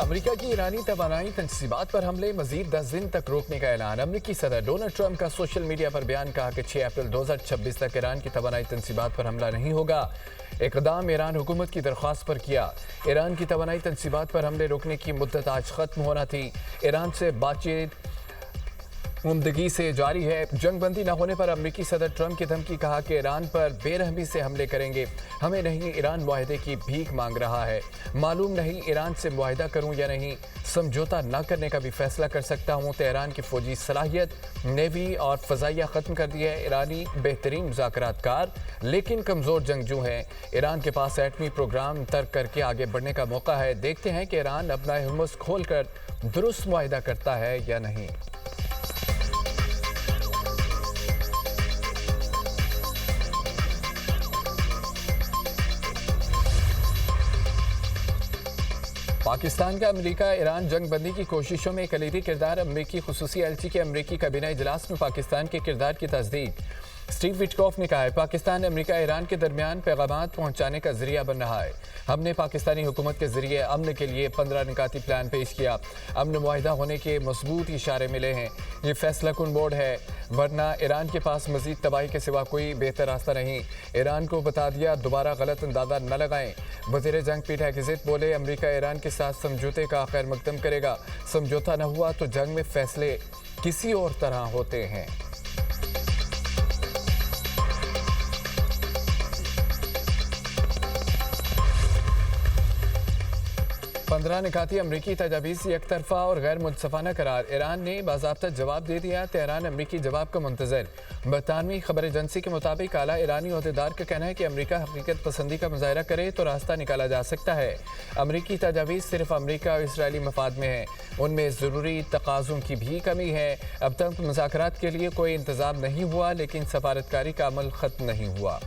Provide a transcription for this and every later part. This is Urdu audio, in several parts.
امریکہ کی ایرانی توانائی تنصیبات پر حملے مزید 10 دن تک روکنے کا اعلان۔ امریکی صدر ڈونلڈ ٹرمپ کا سوشل میڈیا پر بیان، کہا کہ 6 اپریل 2026 تک ایران کی توانائی تنصیبات پر حملہ نہیں ہوگا۔ اقدام ایران حکومت کی درخواست پر کیا۔ ایران کی توانائی تنصیبات پر حملے روکنے کی مدت آج ختم ہونا تھی۔ ایران سے بات چیت عمدگی سے جاری ہے۔ جنگ بندی نہ ہونے پر امریکی صدر ٹرمپ کی دھمکی، کہا کہ ایران پر بے رحمی سے حملے کریں گے۔ ہمیں نہیں، ایران معاہدے کی بھیک مانگ رہا ہے۔ معلوم نہیں ایران سے معاہدہ کروں یا نہیں، سمجھوتا نہ کرنے کا بھی فیصلہ کر سکتا ہوں۔ تہران کی فوجی صلاحیت، نیوی اور فضائیہ ختم کر دی ہے۔ ایرانی بہترین مذاکرات کار لیکن کمزور جنگجو ہیں۔ ایران کے پاس ایٹمی پروگرام ترک کر کے آگے بڑھنے کا موقع ہے۔ دیکھتے ہیں کہ ایران اپنا ہرمز کھول کر درست معاہدہ کرتا ہے یا نہیں۔ پاکستان کا امریکہ ایران جنگ بندی کی کوششوں میں کلیدی کردار۔ امریکی خصوصی ایلچی کے امریکی کابینہ اجلاس میں پاکستان کے کردار کی تصدیق۔ اسٹیو وٹکوف نے کہا ہے پاکستان امریکہ ایران کے درمیان پیغامات پہنچانے کا ذریعہ بن رہا ہے۔ ہم نے پاکستانی حکومت کے ذریعے امن کے لیے 15 نکاتی پلان پیش کیا۔ امن معاہدہ ہونے کے مضبوط اشارے ملے ہیں۔ یہ فیصلہ کن موڑ ہے، ورنہ ایران کے پاس مزید تباہی کے سوا کوئی بہتر راستہ نہیں۔ ایران کو بتا دیا، دوبارہ غلط اندازہ نہ لگائیں۔ وزیر جنگ پیٹ ہیگزیت بولے امریکہ ایران کے ساتھ سمجھوتے کا خیر مقدم کرے گا۔ سمجھوتا نہ ہوا تو جنگ میں فیصلے کسی اور طرح ہوتے ہیں۔ 15 نکاتی امریکی تجاویز یک طرفہ اور غیر منصفانہ قرار۔ ایران نے باضابطہ جواب دے دیا، تہران امریکی جواب کا منتظر۔ برطانوی خبر ایجنسی کے مطابق اعلیٰ ایرانی عہدیدار کا کہنا ہے کہ امریکہ حقیقت پسندی کا مظاہرہ کرے تو راستہ نکالا جا سکتا ہے۔ امریکی تجاویز صرف امریکہ اور اسرائیلی مفاد میں ہیں، ان میں ضروری تقاضوں کی بھی کمی ہے۔ اب تک مذاکرات کے لیے کوئی انتظام نہیں ہوا، لیکن سفارتکاری کا عمل ختم نہیں ہوا۔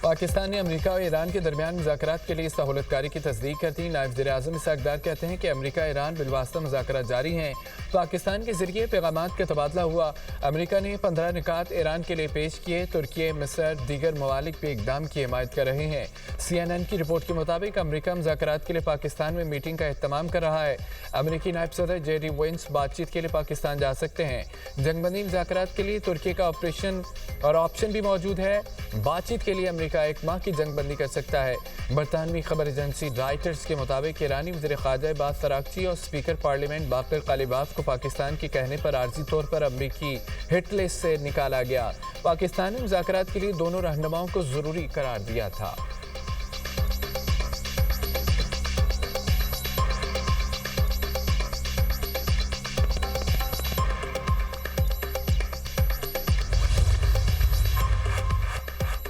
پاکستان نے امریکہ اور ایران کے درمیان مذاکرات کے لیے سہولت کاری کی تصدیق کر دی۔ نائب وزیر اعظم اسحاق ڈار کہتے ہیں کہ امریکہ ایران بالواسطہ مذاکرات جاری ہیں۔ پاکستان کے ذریعے پیغامات کا تبادلہ ہوا۔ امریکہ نے 15 نکات ایران کے لیے پیش کیے۔ ترکی، مصر، دیگر ممالک بھی اقدام کی حمایت کر رہے ہیں۔ CNN کی رپورٹ کے مطابق امریکہ مذاکرات کے لیے پاکستان میں میٹنگ کا اہتمام کر رہا ہے۔ امریکی نائب صدر JD وینس بات چیت کے لیے پاکستان جا سکتے ہیں۔ جنگ بندی مذاکرات کے لیے ترکی کا آپشن بھی موجود ہے۔ بات چیت کے لیے امریکہ 1 ماہ کی جنگ بندی کر سکتا ہے۔ برطانوی خبر ایجنسی رائٹرز کے مطابق ایرانی وزیر خارجہ عباس اراغچی اور اسپیکر پارلیمنٹ باقر غالباف کو پاکستان کے کہنے پر عارضی طور پر امریکی ہٹ لسٹ سے نکالا گیا۔ پاکستان نے مذاکرات کے لیے دونوں رہنماؤں کو ضروری قرار دیا تھا۔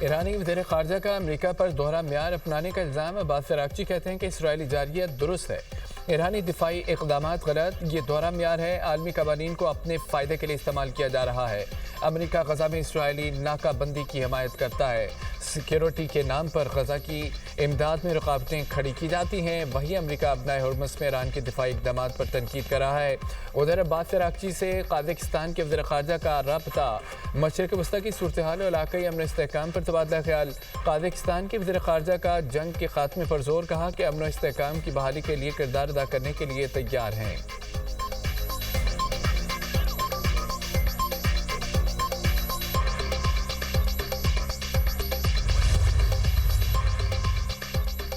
ایرانی وزیر خارجہ کا امریکہ پر دوہرا معیار اپنانے کا الزام۔ عباس اراغچی کہتے ہیں کہ اسرائیلی جارحیت درست ہے، ایرانی دفاعی اقدامات غلط۔ یہ دوہرا معیار ہے، عالمی قوانین کو اپنے فائدے کے لیے استعمال کیا جا رہا ہے۔ امریکہ غزہ میں اسرائیلی ناکہ بندی کی حمایت کرتا ہے۔ سیکیورٹی کے نام پر غزہ کی امداد میں رکاوٹیں کھڑی کی جاتی ہیں۔ وہی امریکہ ابنائے ہرمز میں ایران کے دفاعی اقدامات پر تنقید کر رہا ہے۔ ادھر عباس اراغچی سے قازقستان کے وزیر خارجہ کا رابطہ۔ مشرق وسطیٰ کی صورتحال اور علاقائی امن و استحکام پر تبادلہ خیال۔ قازقستان کے وزیر خارجہ کا جنگ کے خاتمے پر زور، کہا کہ امن و استحکام کی بحالی کے لیے کردار ادا کرنے کے لیے تیار ہیں۔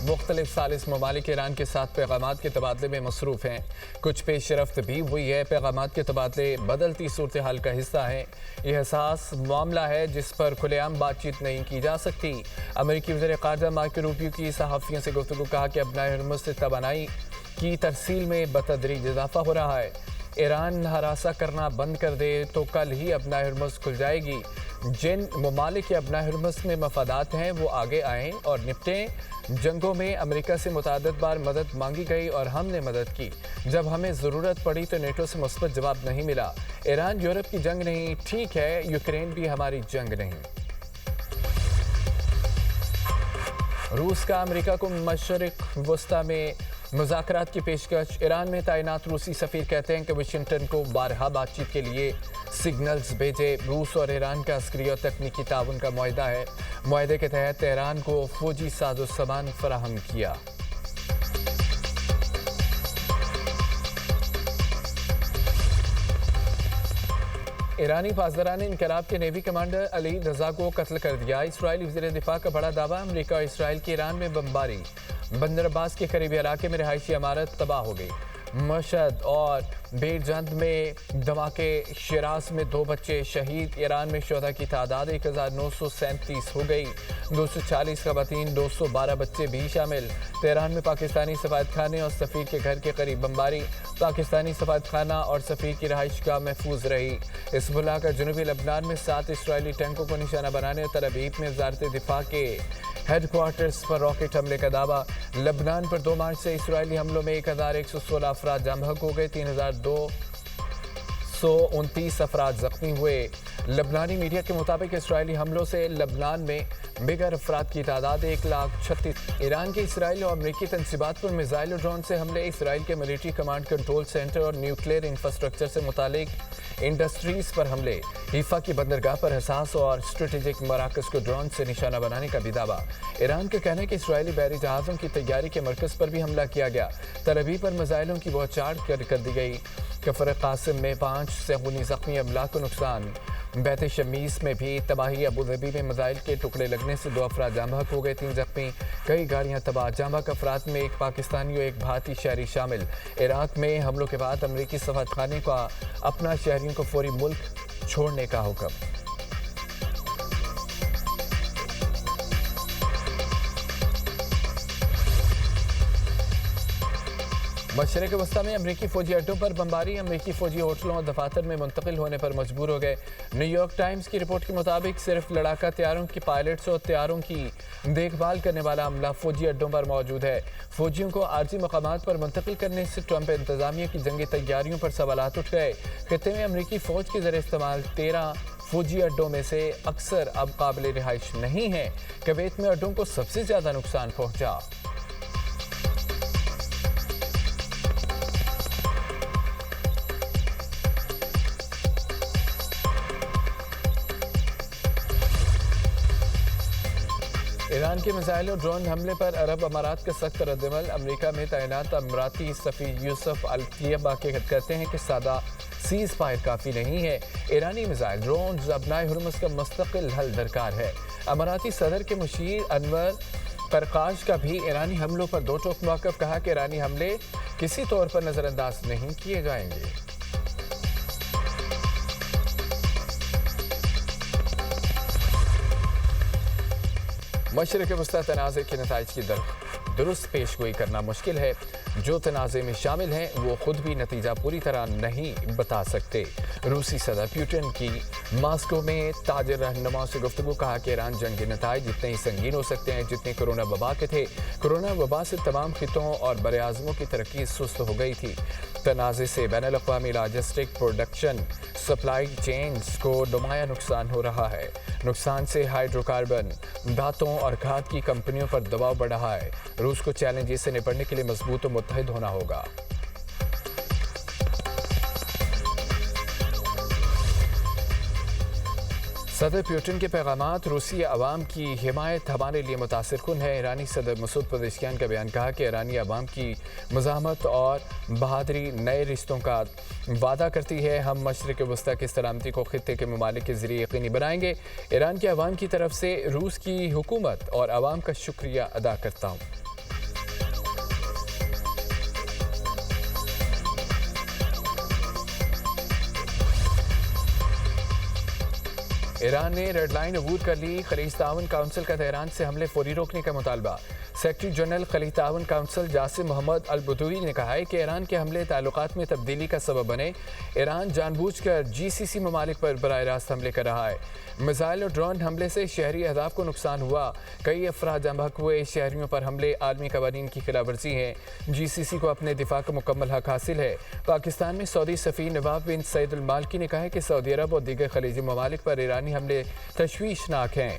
مختلف ثالث ممالک ایران کے ساتھ پیغامات کے تبادلے میں مصروف ہیں۔ کچھ پیش رفت بھی ہوئی ہے۔ پیغامات کے تبادلے بدلتی صورتحال کا حصہ ہیں۔ یہ حساس معاملہ ہے جس پر کھلے عام بات چیت نہیں کی جا سکتی۔ امریکی وزیر خارجہ مائک روبیو کی صحافیوں سے گفتگو، کہا کہ ابنائے ہرمز سے توانائی کی ترسیل میں بتدریج اضافہ ہو رہا ہے۔ ایران ہراسہ کرنا بند کر دے تو کل ہی ابنائے ہرمز کھل جائے گی۔ جن ممالک کے ابنائے ہرمز میں مفادات ہیں وہ آگے آئیں اور نپٹیں۔ جنگوں میں امریکہ سے متعدد بار مدد مانگی گئی اور ہم نے مدد کی۔ جب ہمیں ضرورت پڑی تو نیٹو سے مثبت جواب نہیں ملا۔ ایران یورپ کی جنگ نہیں، ٹھیک ہے، یوکرین بھی ہماری جنگ نہیں۔ روس کا امریکہ کو مشرق وسطیٰ میں مذاکرات کی پیشکش، ایران میں تعینات روسی سفیر کہتے ہیں کہ واشنگٹن کو بارہا بات چیت کے لیے سگنلز بھیجے۔ روس اور ایران کا عسکری اور تکنیکی تعاون کا معاہدہ ہے، معاہدے کے تحت ایران کو فوجی ساز و سامان فراہم کیا۔ ایرانی پاسداران انقلاب کے نیوی کمانڈر علی رضا کو قتل کر دیا۔ اسرائیلی وزیر دفاع کا بڑا دعویٰ، امریکہ اور اسرائیل کی ایران میں بمباری، بندر عباس کے قریبی علاقے میں رہائشی عمارت تباہ ہو گئی۔ مشہد اور بیرجند میں دھماکے، شیراز میں 2 بچے شہید۔ ایران میں شہداء کی تعداد 1937 ہو گئی، 240 خواتین، 212 بچے بھی شامل۔ تہران میں پاکستانی سفارتخانے اور سفیر کے گھر کے قریب بمباری، پاکستانی سفارتخانہ اور سفیر کی رہائش گاہ محفوظ رہی۔ حزب اللہ کا جنوبی لبنان میں 7 اسرائیلی ٹینکوں کو نشانہ بنانے اور تل ابیب میں وزارت دفاع کے ہیڈ کوارٹرز پر راکٹ حملے کا دعویٰ۔ لبنان پر 2 مارچ سے اسرائیلی حملوں میں 1116 افراد جاں بحق ہو گئے، 3229 افراد زخمی ہوئے۔ لبنانی میڈیا کے مطابق اسرائیلی حملوں سے لبنان میں بغیر افراد کی تعداد 136۔ ایران کے اسرائیل اور امریکی تنصیبات پر میزائل اور ڈرون سے حملے، اسرائیل کے ملٹری کمانڈ کنٹرول سینٹر اور نیوکلیئر انفراسٹرکچر سے متعلق انڈسٹریز پر حملے۔ حیفا کی بندرگاہ پر حساس اور اسٹریٹجک مراکز کو ڈرون سے نشانہ بنانے کا بھی دعویٰ۔ ایران کا کہنا ہے کہ اسرائیلی بحری جہازوں کی تیاری کے مرکز پر بھی حملہ کیا گیا، تل ابیب پر میزائلوں کی بوچھاڑ کر دی گئی۔ کفر قاسم میں 5 سیغونی زخمی، املاک کو نقصان۔ بیت شمیس میں بھی تباہی، ابوظہبی میں میزائل کے ٹکڑے لگنے سے 2 افراد جاں بحق ہو گئے، 3 زخمی، کئی گاڑیاں تباہ۔ جاں بحق افراد میں 1 پاکستانی اور 1 بھارتی شہری شامل۔ عراق میں حملوں کے بعد امریکی سفارتخانے کا اپنا شہریوں کو فوری ملک چھوڑنے کا حکم۔ مشرق وسطی میں امریکی فوجی اڈوں پر بمباری، امریکی فوجی ہوٹلوں اور دفاتر میں منتقل ہونے پر مجبور ہو گئے۔ نیو یارک ٹائمز کی رپورٹ کے مطابق صرف لڑاکا طیاروں کی پائلٹس اور طیاروں کی دیکھ بھال کرنے والا عملہ فوجی اڈوں پر موجود ہے۔ فوجیوں کو عارضی مقامات پر منتقل کرنے سے ٹرمپ انتظامیہ کی جنگی تیاریوں پر سوالات اٹھ گئے۔ خطے میں امریکی فوج کے زیر استعمال 13 فوجی اڈوں میں سے اکثر اب قابل رہائش نہیں ہیں۔ کویت میں اڈوں کو سب سے زیادہ نقصان پہنچا۔ ایران کے میزائل اور ڈرون حملے پر عرب امارات کا سخت رد عمل۔ امریکہ میں تعینات اماراتی سفیر یوسف الطیبہ کہتے ہیں کہ سادہ سیز فائر کافی نہیں ہے، ایرانی میزائل ڈرونز ابنائے ہرمز کا مستقل حل درکار ہے۔ اماراتی صدر کے مشیر انور قرقاش کا بھی ایرانی حملوں پر 2 ٹوک موقف، کہا کہ ایرانی حملے کسی طور پر نظر انداز نہیں کیے جائیں گے۔ مشرق وسطی تنازع کے نتائج کی درست پیش گوئی کرنا مشکل ہے۔ جو تنازع میں شامل ہیں وہ خود بھی نتیجہ پوری طرح نہیں بتا سکتے۔ روسی صدر پیوٹن کی ماسکو میں تاجر رہنماؤں سے گفتگو، کہا کہ ایران جنگ کے نتائج اتنے ہی سنگین ہو سکتے ہیں جتنے کرونا وبا کے تھے۔ کرونا وبا سے تمام خطوں اور براعظموں کی ترقی سست ہو گئی تھی۔ تنازع سے بین الاقوامی لاجسٹک پروڈکشن سپلائی چینز کو نمایاں نقصان ہو رہا ہے۔ نقصان سے ہائیڈرو کاربن، دھاتوں اور کھاد کی کمپنیوں پر دباؤ بڑھ رہا ہے۔ روس کو چیلنجز سے نپٹنے کے لیے مضبوط و متحد ہونا ہوگا۔ صدر پیوٹن کے پیغامات روسی عوام کی حمایت ہمارے لیے متاثر کن ہے۔ ایرانی صدر مسعود پزشکیان کا بیان، کہا کہ ایرانی عوام کی مزاحمت اور بہادری نئے رشتوں کا وعدہ کرتی ہے۔ ہم مشرق وسطی کی سلامتی کو خطے کے ممالک کے ذریعے یقینی بنائیں گے۔ ایران کے عوام کی طرف سے روس کی حکومت اور عوام کا شکریہ ادا کرتا ہوں۔ ایران نے ریڈ لائن عبور کر لی، خلیج تعاون کونسل کا تہران سے حملے فوری روکنے کا مطالبہ۔ سیکرٹری جنرل خلیج تعاون کونسل جاسم محمد البدوی نے کہا ہے کہ ایران کے حملے تعلقات میں تبدیلی کا سبب بنے۔ ایران جان بوجھ کر GCC ممالک پر براہ راست حملے کر رہا ہے۔ میزائل اور ڈرون حملے سے شہری اہداف کو نقصان ہوا، کئی افراد جاں بحق ہوئے۔ شہریوں پر حملے عالمی قوانین کی خلاف ورزی ہیں۔ GCC کو اپنے دفاع کا مکمل حق حاصل ہے۔ پاکستان میں سعودی سفیر نواف بن سعید المالکی نے کہا ہے کہ سعودی عرب اور دیگر خلیجی ممالک پر ایرانی حملے تشویشناک ہیں۔